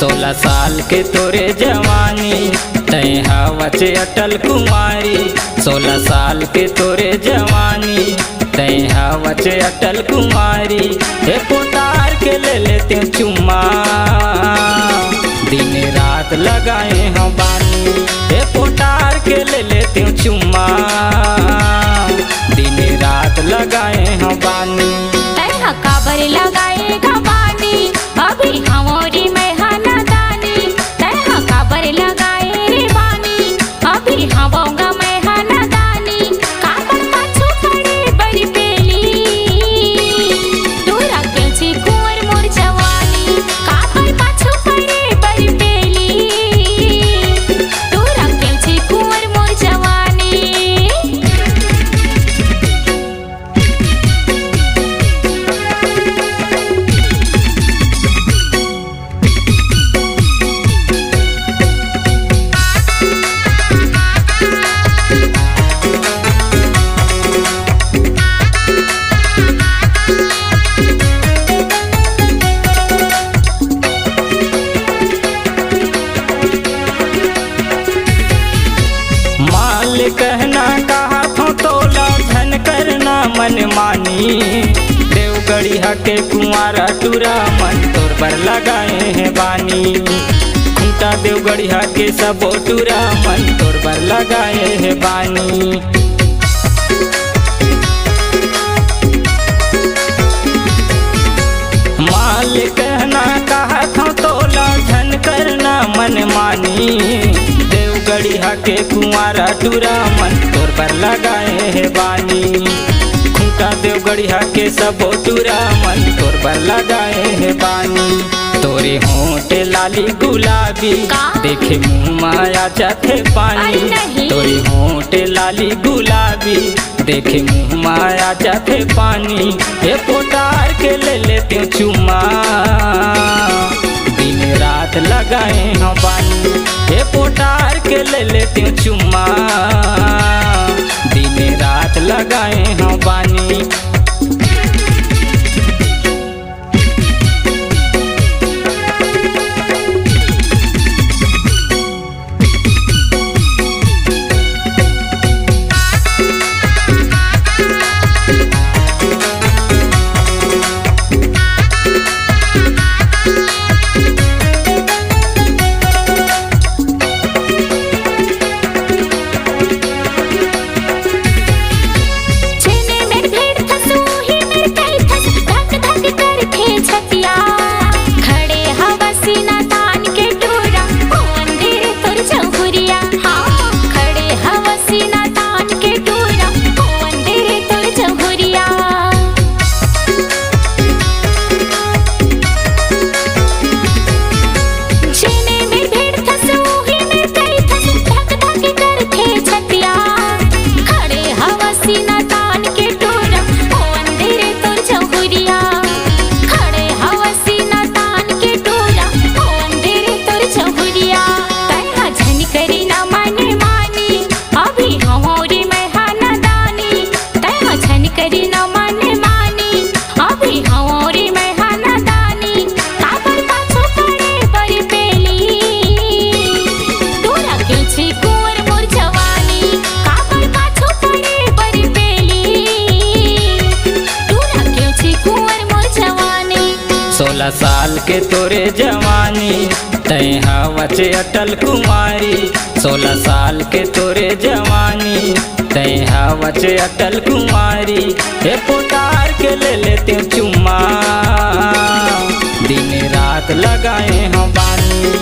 16 साल के तोरे जवानी तय हवच अटल कुमारी। 16 साल के तोरे जवानी तय हवच अटल कुमारी। हे पोतार के ले लेते चुम्मा दिन रात लगाए हम बानी। हे पोतार के ले लेते चुम्मा दिन रात लगाए हम बानी। तय काबर लगाएगा बानी अभी हमारी में हनादानी। तय काबर लगाए रे बानी अभी हवोगा मैं हनादानी। काबर पाछू पड़े बड़ी पेली दूरा केची कुंवर मोर जवानी। काबर पाछू पड़े बड़ी पेली दूरा केची कुंवर मोर जवानी। कहना कहा था तोला धन करना मन मानी। देवगढ़िया के कुंवारा टूरा मन तोर पर लगाए हैं बानी। खूंटा देवगढ़िया के सब टूरा मन तोर पर लगाए हैं बानी। माल कहना कहा था तोला धन करना मन मानी। गढ़िया के कुंवारा टूरा मन तोर पर लगाए है बानी। खूंटा देव गढ़िया के सब टूरा मन तोर पर लगाए है बानी। तोरे होंठ लाली गुलाबी देखे मुँह माया जाते पानी। तोरे होंठ लाली गुलाबी देखे मुँह माया जाते पानी। हे पोटार के ले लेते चुम्मा दिन रात लगाए हम बानी। हे पोटार के ले लेते चुम्मा दिन रात लगाए हम बानी। सोलह साल के तोरे जवानी तय हवच अटल कुमारी। 16 साल के तोरे जवानी तय हवच अटल कुमारी। हे पोतार के ले लेते चुम्मा दिन रात लगाए हम बानी।